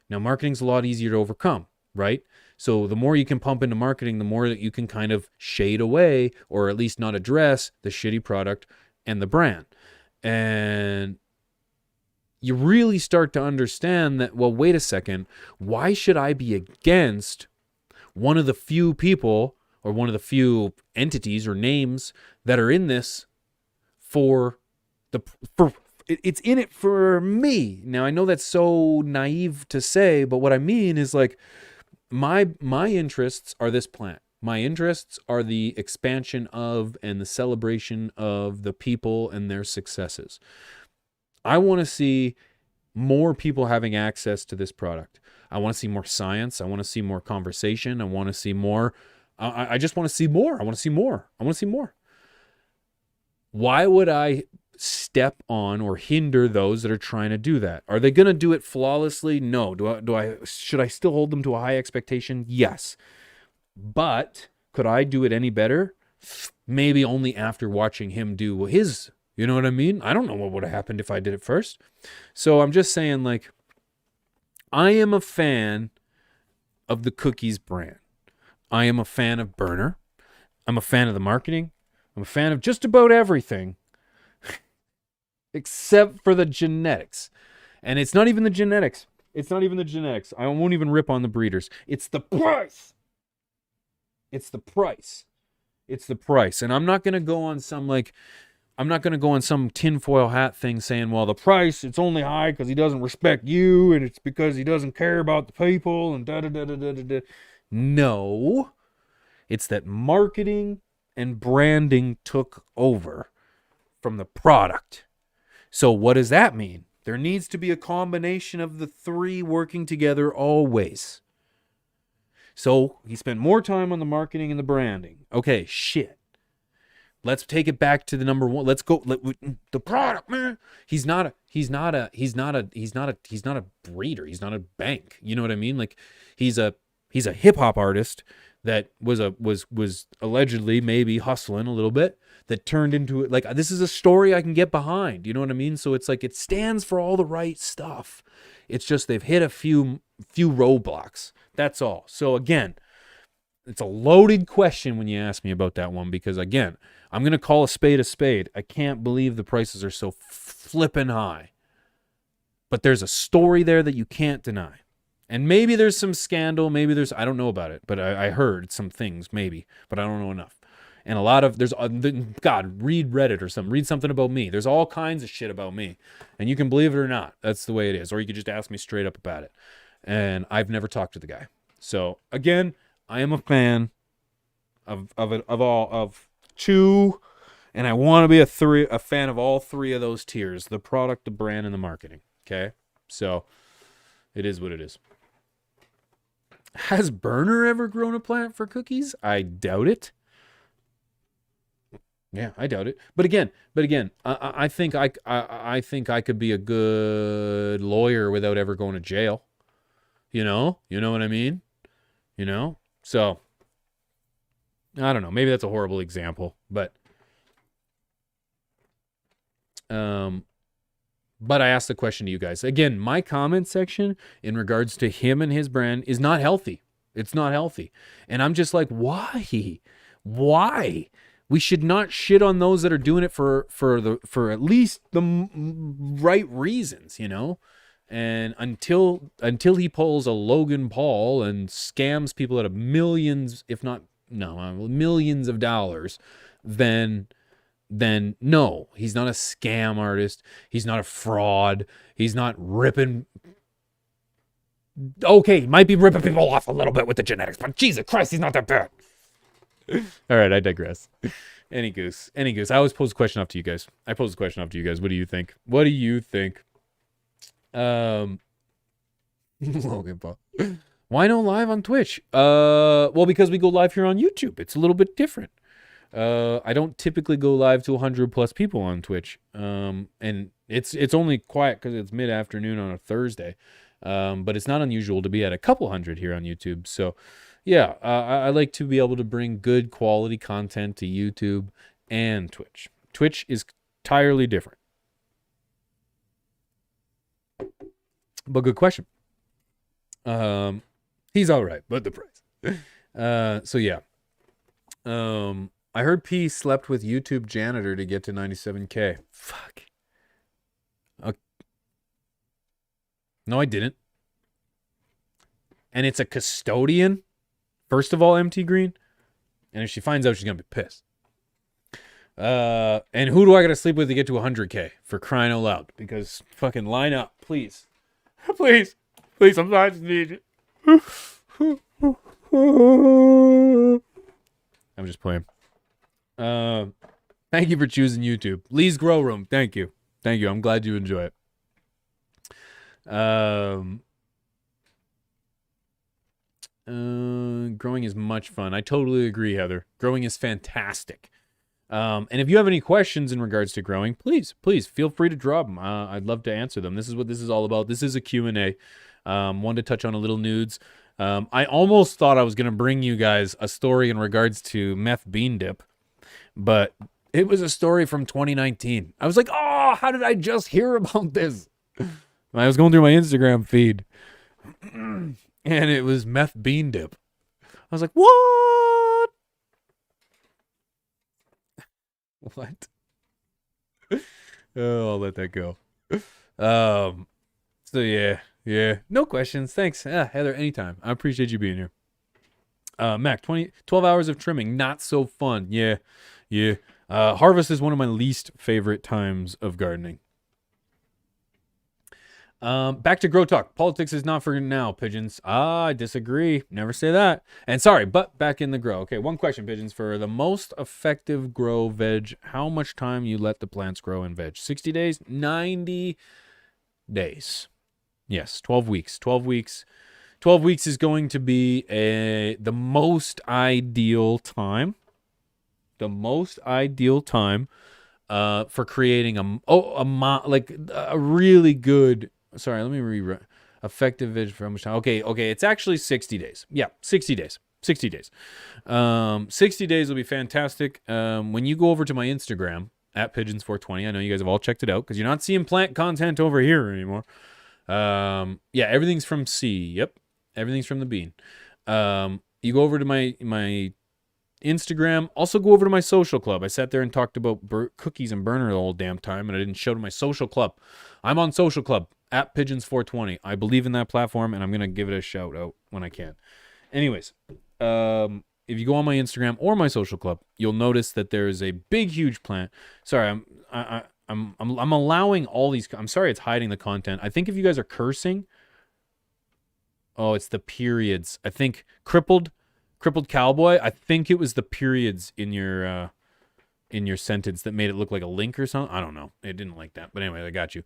Now, marketing's a lot easier to overcome, right? So the more you can pump into marketing, the more that you can kind of shade away, or at least not address, the shitty product and the brand. And you really start to understand that, well, wait a second, why should I be against one of the few people or one of the few entities or names that are in this it's in it for me. Now, I know that's so naive to say, but what I mean is like, my interests are this plant. My interests are the expansion of and the celebration of the people and their successes. I want to see more people having access to this product. I want to see more science. I want to see more conversation. I want to see more. I just want to see more. I want to see more. Why would I step on or hinder those that are trying to do that? Are they going to do it flawlessly? No. Should I still hold them to a high expectation? Yes. But could I do it any better? Maybe only after watching him do his. You know what I mean? I don't know what would have happened if I did it first. So I'm just saying, like, I am a fan of the Cookies brand. I am a fan of Burner. I'm a fan of the marketing. I'm a fan of just about everything except for the genetics. And it's not even the genetics. I won't even rip on the breeders. It's the price. And I'm not going to go on some tinfoil hat thing saying, well, the price, it's only high because he doesn't respect you, and it's because he doesn't care about the people, and da-da-da-da-da-da. No. It's that marketing and branding took over from the product. So what does that mean? There needs to be a combination of the three working together always. So he spent more time on the marketing and the branding. Okay, shit. Let's take it back to the number one. Let's go. The product, man. He's not a breeder. He's not a bank. You know what I mean? Like, he's a hip hop artist that was allegedly maybe hustling a little bit, that turned into it. Like, this is a story I can get behind. You know what I mean? So it's like, it stands for all the right stuff. It's just they've hit a few roadblocks. That's all. So again, it's a loaded question when you ask me about that one, because again, I'm going to call a spade a spade. I can't believe the prices are so flippin' high. But there's a story there that you can't deny. And maybe there's some scandal. Maybe I don't know about it, but I heard some things maybe, but I don't know enough. And God, read Reddit or something. Read something about me. There's all kinds of shit about me. And you can believe it or not. That's the way it is. Or you could just ask me straight up about it. And I've never talked to the guy. So again, I am a fan of two, and I want to be a fan of all three of those tiers: the product, the brand, and the marketing. Okay? So it is what it is. Has Burner ever grown a plant for cookies? I doubt it. Yeah, I doubt it. But again, I think I could be a good lawyer without ever going to jail. You know what I mean. So I don't know. Maybe that's a horrible example, um, but I asked the question to you guys again. My comment section in regards to him and his brand is not healthy. It's not healthy, and I'm just like, why? Why? We should not shit on those that are doing it for at least the right reasons, And until he pulls a Logan Paul and scams people out of millions, if not millions of dollars, then no, he's not a scam artist. He's not a fraud. He's not ripping. Okay, he might be ripping people off a little bit with the genetics, but Jesus Christ, he's not that bad. All right, I digress. Any goose. I always pose a question off to you guys. What do you think? Logan Paul. Why no live on Twitch? Well, because we go live here on YouTube. It's a little bit different. I don't typically go live to 100 plus people on Twitch. And it's only quiet because it's mid-afternoon on a Thursday. But it's not unusual to be at a couple hundred here on YouTube. So, yeah, I like to be able to bring good quality content to YouTube and Twitch. Twitch is entirely different. But good question. He's all right, but the price. So yeah. I heard P slept with YouTube janitor to get to 97K. Fuck. No, I didn't. And it's a custodian. First of all, MT Green. And if she finds out, she's going to be pissed. And who do I got to sleep with to get to 100K? For crying out loud. Because fucking line up, please. Please, I'm not need it. I'm just playing. Thank you for choosing YouTube. Lee's Grow Room. Thank you. I'm glad you enjoy it. Growing is much fun. I totally agree, Heather. Growing is fantastic. And if you have any questions in regards to growing, please feel free to drop them. I'd love to answer them. This is what this is all about. This is a Q&A. Wanted to touch on a little nudes. I almost thought I was going to bring you guys a story in regards to meth bean dip, but it was a story from 2019. I was like, oh, how did I just hear about this? I was going through my Instagram feed, and it was meth bean dip. I was like, what? What? Oh, I'll let that go. So yeah. No questions. Thanks. Heather, anytime. I appreciate you being here. Mac, 12 hours of trimming. Not so fun. Yeah. Harvest is one of my least favorite times of gardening. Back to Grow Talk. Politics is not for now, Pigeons. I disagree. Never say that. And sorry, but back in the grow. Okay, one question, Pigeons. For the most effective grow veg, how much time you let the plants grow in veg? 60 days? 90 days. Yes, 12 weeks. 12 weeks. 12 weeks is going to be the most ideal time. The most ideal time for creating a really good... Sorry, let me rewrite. Effective veg for how much time? Okay. It's actually 60 days. Yeah, 60 days. 60 days. 60 days will be fantastic. When you go over to my Instagram, at Pigeons420, I know you guys have all checked it out because you're not seeing plant content over here anymore. Yeah, everything's from C. Yep. Everything's from the bean. You go over to my Instagram. Also go over to my social club. I sat there and talked about cookies and burner the whole damn time, and I didn't show to my social club. I'm on social club at Pigeons420. I believe in that platform, and I'm going to give it a shout out when I can. Anyways, if you go on my Instagram or my social club, you'll notice that there is a big, huge plant. Sorry, I'm allowing all these. I'm sorry, it's hiding the content. I think if you guys are cursing, oh, it's the periods. I think crippled cowboy. I think it was the periods in your sentence that made it look like a link or something. I don't know. It didn't like that, but anyway, I got you.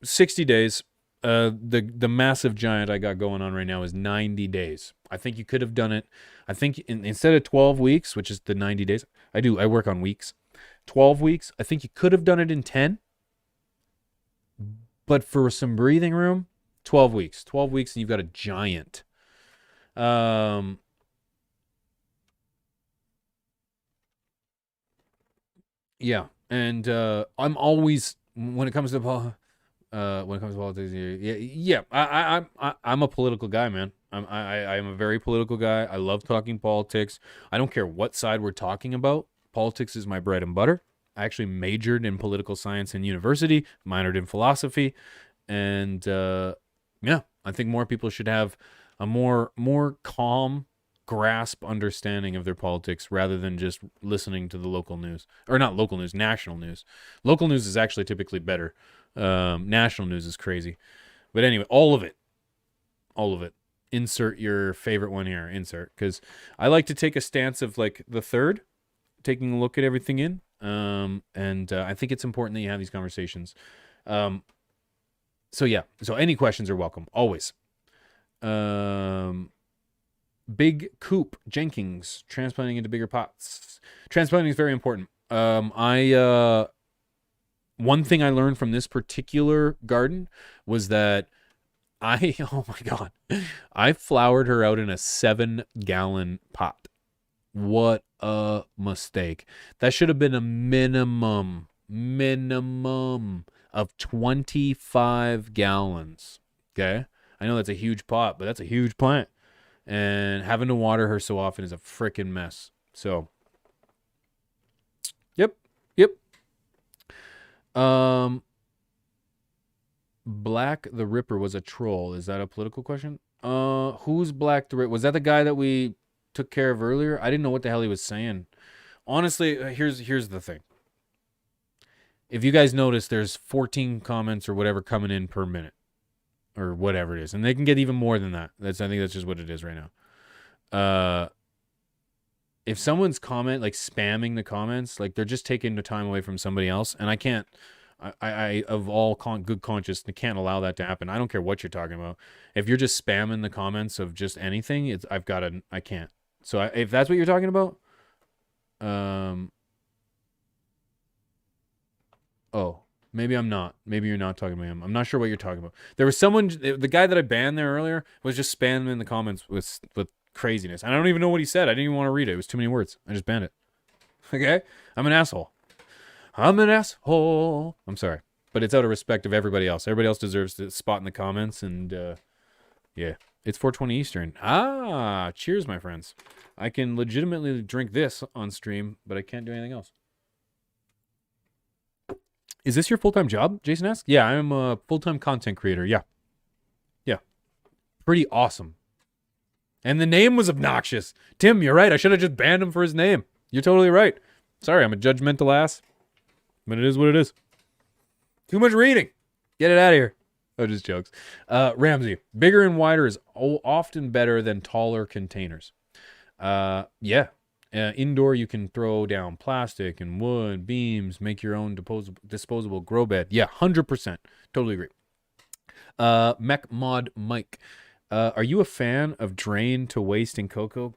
60 days. the massive giant I got going on right now is 90 days. I think you could have done it. I think instead of 12 weeks, which is the 90 days, I work on weeks. 12 weeks, I think you could have done it in 10. But for some breathing room, 12 weeks. 12 weeks and you've got a giant. Yeah. And I'm always when it comes to politics, yeah. I'm a political guy, man. I'm a very political guy. I love talking politics. I don't care what side we're talking about. Politics is my bread and butter. I actually majored in political science in university, minored in philosophy, and yeah, I think more people should have a more calm grasp understanding of their politics rather than just listening to the local news, or not local news, national news. Local news is actually typically better. National news is crazy, but anyway, all of it. Insert your favorite one here. Insert, because I like to take a stance of like the third, taking a look at everything in. And I think it's important that you have these conversations. So yeah. So any questions are welcome, always. Big Coop Jenkins, transplanting into bigger pots. Transplanting is very important. One thing I learned from this particular garden was that oh my God, I flowered her out in a 7-gallon pot. What a mistake. That should have been a minimum of 25 gallons. Okay? I know that's a huge pot, but that's a huge plant. And having to water her so often is a freaking mess. So, yep. Black the Ripper was a troll. Is that a political question? Who's Black the Ripper? Was that the guy that we took care of earlier? I didn't know what the hell he was saying. Honestly, here's the thing. If you guys notice, there's 14 comments or whatever coming in per minute, or whatever it is, and they can get even more than that. I think that's just what it is right now. If someone's comment like spamming the comments, like they're just taking the time away from somebody else, and I can't. I of all good conscience, can't allow that to happen. I don't care what you're talking about. If you're just spamming the comments of just anything, I can't. So if that's what you're talking about, oh, maybe I'm not. Maybe you're not talking about him. I'm not sure what you're talking about. There was someone, the guy that I banned there earlier was just spamming in the comments with craziness. And I don't even know what he said. I didn't even want to read it. It was too many words. I just banned it. Okay? I'm an asshole. I'm sorry. But it's out of respect of everybody else. Everybody else deserves to spot in the comments. And yeah, it's 4:20 Eastern. Cheers, my friends. I can legitimately drink this on stream, but I can't do anything else. Is this your full-time job? Jason asks. Yeah, I'm a full-time content creator. Yeah. Pretty awesome. And the name was obnoxious. Tim, you're right. I should have just banned him for his name. You're totally right. Sorry, I'm a judgmental ass. But it is what it is. Too much reading. Get it out of here. Oh, just jokes. Ramsey, bigger and wider is often better than taller containers. Yeah. Indoor, you can throw down plastic and wood, beams, make your own disposable grow bed. Yeah, 100%. Totally agree. Mech Mod Mike, are you a fan of drain to waste in cocoa?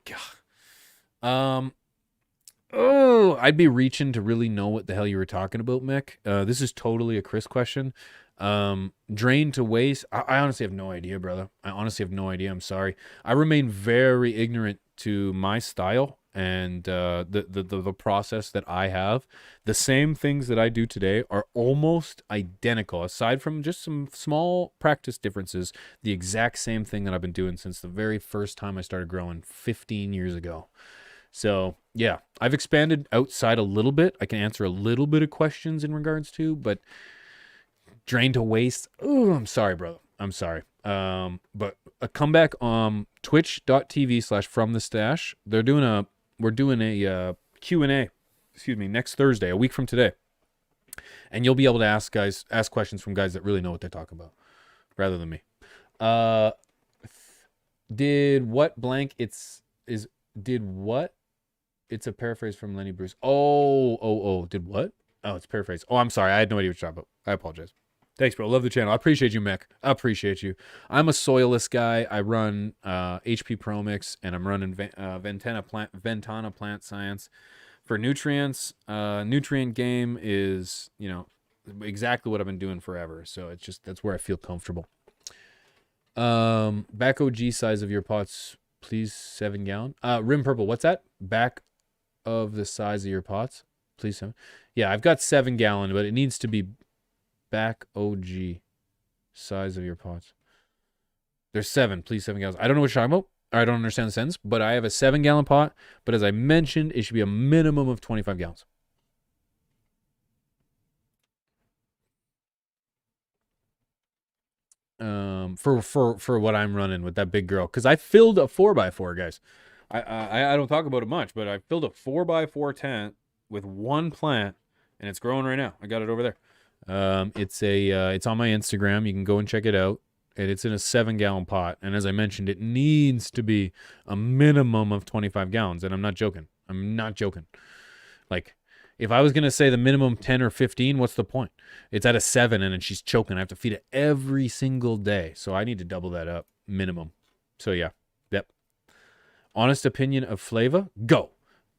I'd be reaching to really know what the hell you were talking about, Mech. This is totally a Chris question. Drain to waste. I honestly have no idea, brother. I honestly have no idea. I'm sorry. I remain very ignorant to my style and the process that I have. The same things that I do today are almost identical, aside from just some small practice differences. The exact same thing that I've been doing since the very first time I started growing 15 years ago. So yeah, I've expanded outside a little bit. I can answer a little bit of questions in regards to, but drain to waste. Oh, I'm sorry, brother. I'm sorry. But a comeback on twitch.tv/fromthestash. We're doing a Q&A, next Thursday, a week from today. And you'll be able to ask questions from guys that really know what they're talking about rather than me. Did what? It's a paraphrase from Lenny Bruce. Did what? Oh, it's paraphrase. Oh, I'm sorry. I had no idea what you're talking about. I apologize. Thanks, bro. Love the channel. I appreciate you, Mech. I appreciate you. I'm a soilless guy. I run HP Promix, and I'm running Ventana Plant Science for nutrients. Nutrient game is, exactly what I've been doing forever. So it's just, that's where I feel comfortable. Back OG size of your pots, please. 7 gallon. Rim Purple. What's that? Back of the size of your pots, please. 7. Yeah, I've got 7 gallon, but it needs to be back OG size of your pots. There's 7, please. 7 gallons. I don't know what you're talking about. I don't understand the sentence, but I have a 7 gallon pot. But as I mentioned, it should be a minimum of 25 gallons. For what I'm running with that big girl, because I filled a 4x4, guys. I don't talk about it much, but I filled a 4x4 tent with 1 plant, and it's growing right now. I got it over there. It's on my Instagram. You can go and check it out. And it's in a 7 gallon pot. And as I mentioned, it needs to be a minimum of 25 gallons. And I'm not joking. Like, if I was going to say the minimum 10 or 15, what's the point? It's at a 7 and then she's choking. I have to feed it every single day. So I need to double that up minimum. So yeah. Yep. Honest opinion of flavor? Go.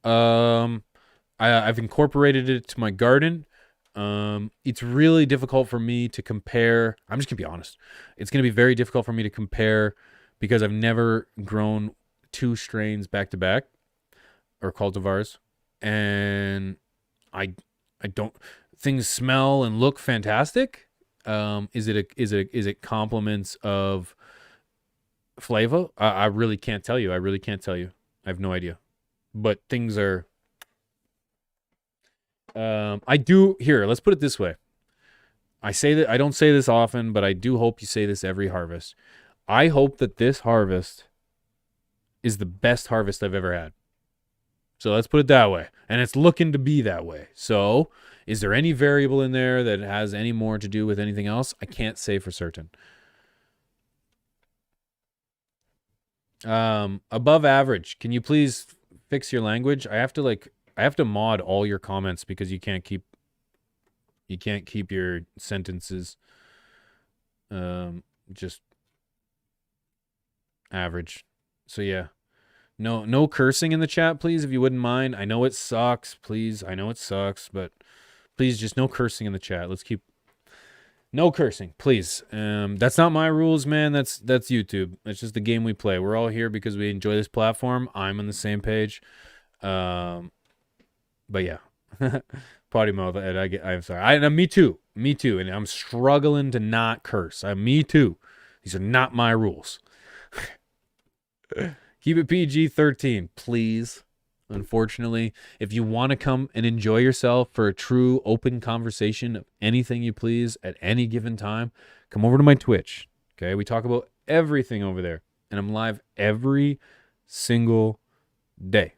I've incorporated it to my garden. It's really difficult for me to compare. I'm just gonna be honest. It's gonna be very difficult for me to compare because I've never grown 2 strains back to back or cultivars, and I don't. Things smell and look fantastic. Is it compliments of flavor? I really can't tell you. I have no idea. But things are. I do here. Let's put it this way. I say that I don't say this often, but I do hope you say this every harvest. I hope that this harvest is the best harvest I've ever had. So let's put it that way. And it's looking to be that way. So is there any variable in there that has any more to do with anything else? I can't say for certain. Above average. Can you please fix your language? I have to mod all your comments because you can't keep your sentences just average. So yeah. No cursing in the chat, please, if you wouldn't mind. I know it sucks, please. I know it sucks, but please just no cursing in the chat. Let's keep no cursing, please. That's not my rules, man. That's YouTube. That's just the game we play. We're all here because we enjoy this platform. I'm on the same page. But yeah. Potty mouth. I'm sorry. Me too. And I'm struggling to not curse. Me too. These are not my rules. Keep it PG-13, please. Unfortunately, if you want to come and enjoy yourself for a true open conversation of anything you please at any given time, come over to my Twitch. Okay, we talk about everything over there, and I'm live every single day.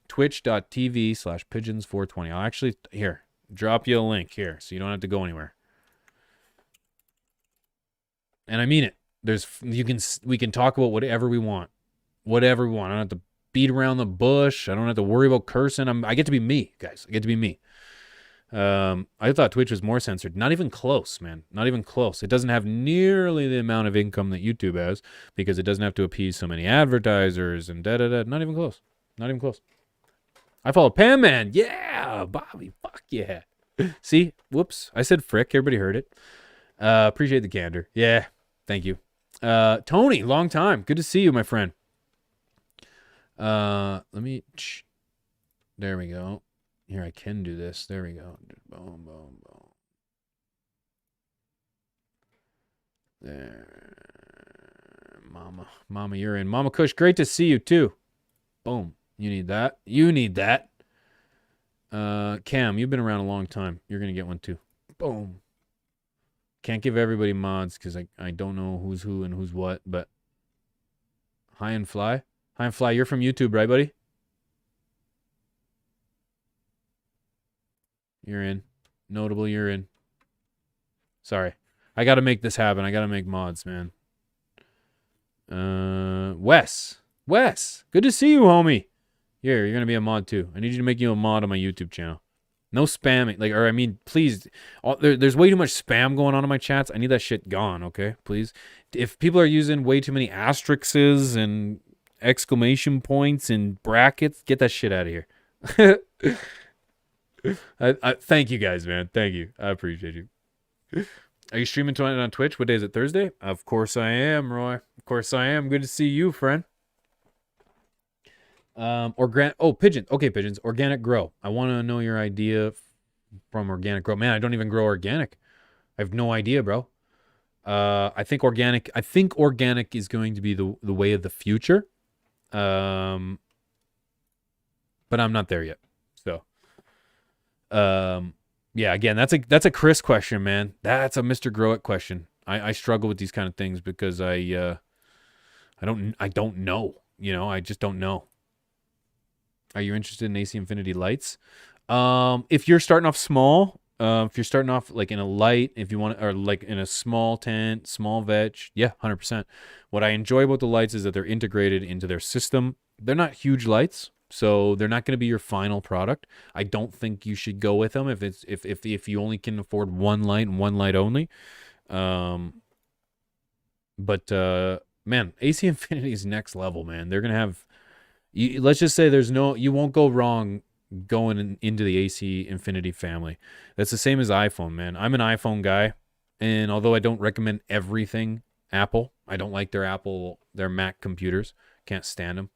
Twitch.tv/pigeons420. I'll actually drop you a link here so you don't have to go anywhere. And I mean it. We can talk about whatever we want. Whatever we want. I don't have to beat around the bush. I don't have to worry about cursing. I get to be me, guys. I get to be me. I thought Twitch was more censored. Not even close, man. Not even close. It doesn't have nearly the amount of income that YouTube has because it doesn't have to appease so many advertisers and da-da-da. Not even close. Not even close. I follow Pam Man. Yeah, Bobby. Fuck yeah. See? Whoops. I said frick. Everybody heard it. Appreciate the candor. Yeah. Thank you. Tony, long time. Good to see you, my friend. Let me. There we go. Here, I can do this. There we go. Boom, boom, boom. There. Mama, you're in. Mama Kush, great to see you too. Boom. You need that. You need that. Cam, you've been around a long time. You're going to get one too. Boom. Can't give everybody mods because I don't know who's who and who's what, but High and Fly. High and Fly, you're from YouTube, right, buddy? You're in. Notable, you're in. Sorry. I got to make this happen. I got to make mods, man. Wes. Good to see you, homie. Here, you're going to be a mod too. I need you to make you a mod on my YouTube channel. No spamming. Like, or I mean, please. There's way too much spam going on in my chats. I need that shit gone. Okay, please. If people are using way too many asterisks and exclamation points and brackets, get that shit out of here. I thank you guys, man. Thank you. I appreciate you. Are you streaming tonight on Twitch? What day is it? Thursday? Of course I am, Roy. Of course I am. Good to see you, friend. Pigeons. Okay, pigeons. Organic grow. I want to know your idea from organic grow. Man, I don't even grow organic. I have no idea, bro. I think organic is going to be the way of the future. But I'm not there yet. So, yeah, again, that's a Chris question, man. That's a Mr. Grow It question. I struggle with these kind of things because I don't know. You know, I just don't know. Are you interested in AC Infinity lights? If you're starting off small, if you're starting off like in a light, if you want, or like in a small tent, small veg, yeah, 100%. What I enjoy about the lights is that they're integrated into their system. They're not huge lights, so they're not going to be your final product. I don't think you should go with them if you only can afford one light and one light only. But man, AC Infinity is next level, man. They're gonna have. Let's just say you won't go wrong going into the AC Infinity family. That's the same as iPhone, man. I'm an iPhone guy, and although I don't recommend everything Apple, I don't like their Mac computers. Can't stand them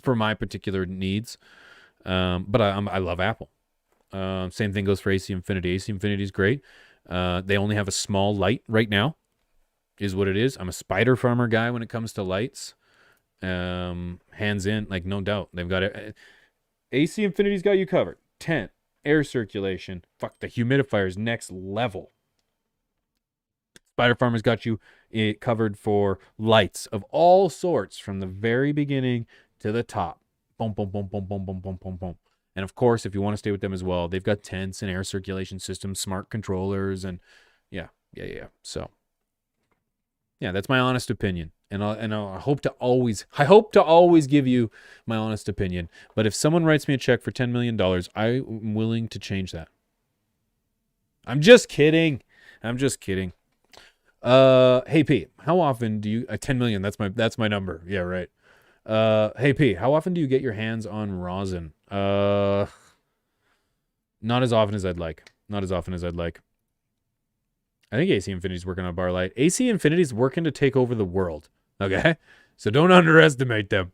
for my particular needs. But I love Apple. Same thing goes for AC Infinity. AC Infinity is great. They only have a small light right now, is what it is. I'm a Spider Farmer guy when it comes to lights. Hands in, like, no doubt. They've got it. AC Infinity's got you covered. Tent, air circulation. Fuck, the humidifiers next level. Spider Farmer's got you covered for lights of all sorts from the very beginning to the top. Boom, boom, boom, boom, boom, boom, boom, boom, boom. And of course, if you want to stay with them as well, they've got tents and air circulation systems, smart controllers, and yeah. So, yeah, that's my honest opinion. And I hope to always give you my honest opinion. But if someone writes me a check for $10 million, I'm willing to change that. I'm just kidding. Hey P, how often do you 10 million? That's my number. Yeah, right. Hey P, how often do you get your hands on rosin? Not as often as I'd like. I think AC Infinity's working on bar light. AC Infinity's working to take over the world. Okay? So don't underestimate them.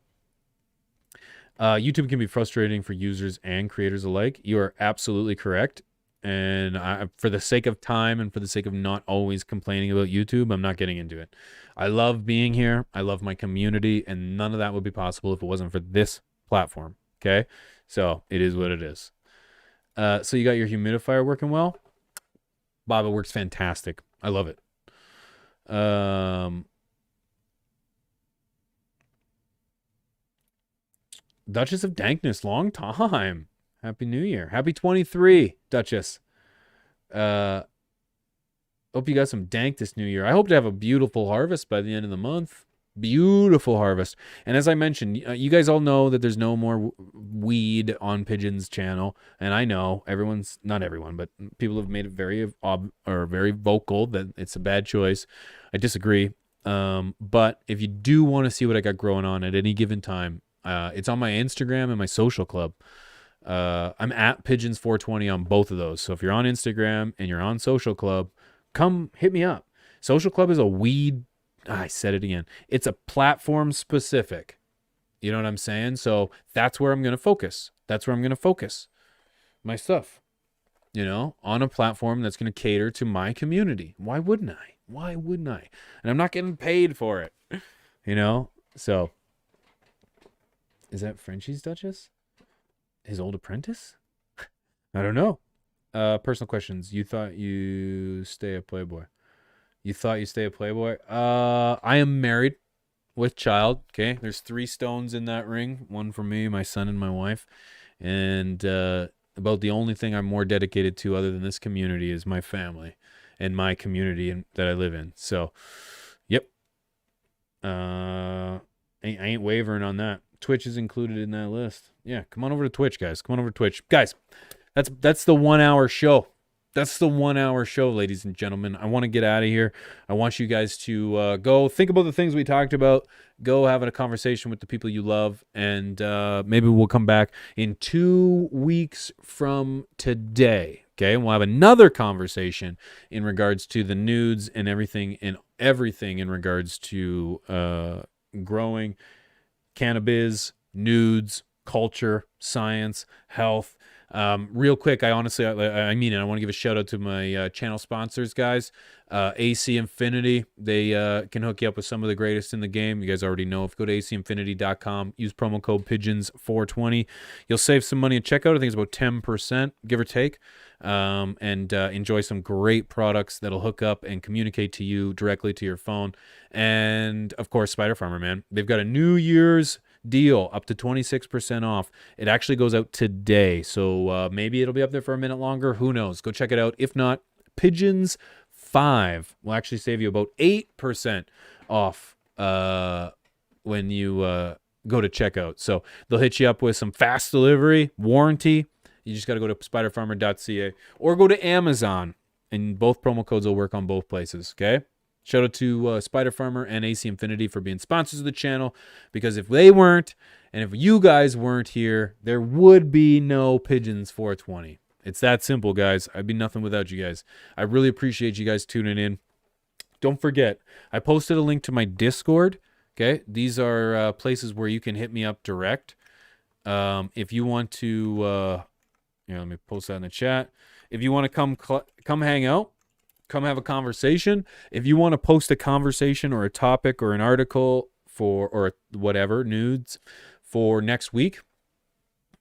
YouTube can be frustrating for users and creators alike. You are absolutely correct. And for the sake of time and for the sake of not always complaining about YouTube, I'm not getting into it. I love being here. I love my community. And none of that would be possible if it wasn't for this platform. Okay? So it is what it is. So you got your humidifier working well? Bob, it works fantastic. I love it. Duchess of Dankness, long time. Happy New Year. Happy 23, Duchess. Hope you got some dank this new year. I hope to have a beautiful harvest by the end of the month. Beautiful harvest. And as I mentioned, you guys all know that there's no more weed on Pigeon's channel. And I know not everyone, but people have made it very vocal that it's a bad choice. I disagree. But if you do want to see what I got growing on at any given time, it's on my Instagram and my social club. I'm at Pigeons420 on both of those. So if you're on Instagram and you're on social club, come hit me up. Social club is a weed. I said it again. It's a platform specific. You know what I'm saying? So that's where I'm going to focus. My stuff, on a platform that's going to cater to my community. Why wouldn't I? And I'm not getting paid for it, So is that Frenchie's Duchess? His old apprentice? I don't know. Personal questions. You thought you stay a Playboy. I am married with child. Okay. There's 3 stones in that ring. One for me, my son, and my wife. And about the only thing I'm more dedicated to other than this community is my family and my community that I live in. So, yep. I ain't wavering on that. Twitch is included in that list. Yeah, come on over to Twitch, guys. Guys, That's the 1 hour show. That's the 1 hour show, ladies and gentlemen. I want to get out of here. I want you guys to go think about the things we talked about. Go have a conversation with the people you love. And maybe we'll come back in 2 weeks from today. Okay, and we'll have another conversation in regards to the nudes and everything in regards to growing cannabis, nudes, culture, science, health. Real quick, I mean it. I want to give a shout out to my channel sponsors, guys. AC Infinity, they can hook you up with some of the greatest in the game. You guys already know. If you go to acinfinity.com, use promo code PIGEONS420, you'll save some money at checkout. I think it's about 10%, give or take. And enjoy some great products that'll hook up and communicate to you directly to your phone. And of course, Spider Farmer, man, they've got a New Year's deal up to 26% off. It actually goes out today, so maybe it'll be up there for a minute longer. Who knows? Go check it out. If not, Pigeons 5 will actually save you about 8% off when you go to checkout. So they'll hit you up with some fast delivery, warranty. You just got to go to spiderfarmer.ca or go to Amazon, and both promo codes will work on both places, okay? Shout out to Spider Farmer and AC Infinity for being sponsors of the channel, because if they weren't, and if you guys weren't here, there would be no Pigeons 420. It's that simple, guys. I'd be nothing without you guys. I really appreciate you guys tuning in. Don't forget, I posted a link to my Discord, okay? These are places where you can hit me up direct. If you want to, let me post that in the chat. If you want to come hang out, come have a conversation. If you want to post a conversation or a topic or an article or whatever, nudes for next week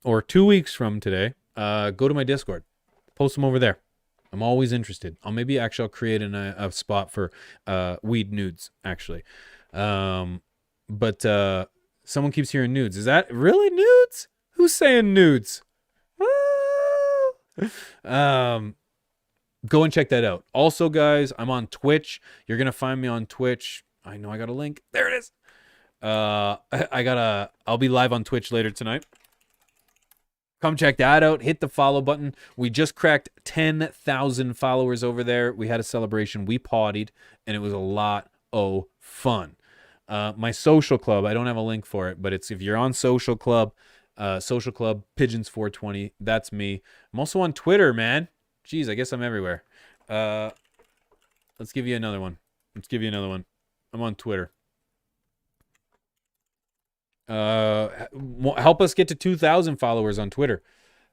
or 2 weeks from today, go to my Discord. Post them over there. I'm always interested. I'll create a spot for weed nudes, actually. But someone keeps hearing nudes. Is that really nudes? Who's saying nudes? Go and check that out. Also, guys, I'm on Twitch. You're gonna find me on Twitch. I know I got a link. There it is. I'll be live on Twitch later tonight. Come check that out. Hit the follow button. We just cracked 10,000 followers over there. We had a celebration. We partied, and it was a lot of fun. My social club, I don't have a link for it, but if you're on social club Pigeons 420, that's me. I'm also on Twitter, man. Jeez, I guess I'm everywhere. Let's give you another one. I'm on Twitter. Help us get to 2,000 followers on Twitter.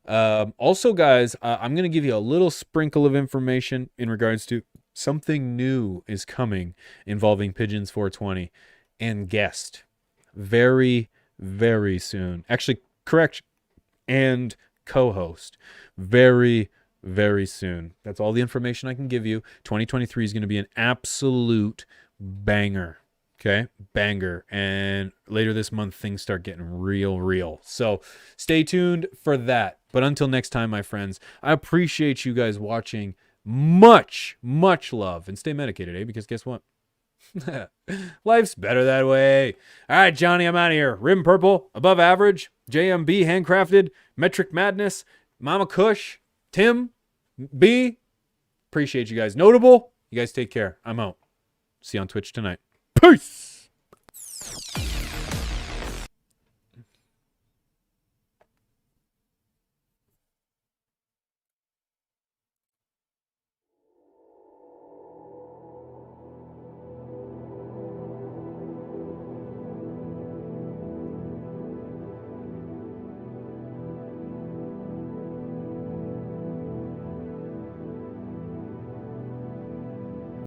Also, guys, I'm going to give you a little sprinkle of information in regards to something new is coming involving Pigeons 420 and guest very, very soon. Actually, correct, and co-host very, very soon. That's all the information I can give you. 2023 is going to be an absolute banger. Okay, banger. And later this month, things start getting real. So stay tuned for that. But until next time, my friends, I appreciate you guys watching. Much love. And stay medicated, eh? Because guess what? Life's better that way. All right, Johnny, I'm out of here. Rim Purple, Above Average, JMB Handcrafted, Metric Madness, Mama Kush, Tim, B. Appreciate you guys. Notable, you guys take care. I'm out. See you on Twitch tonight. Peace.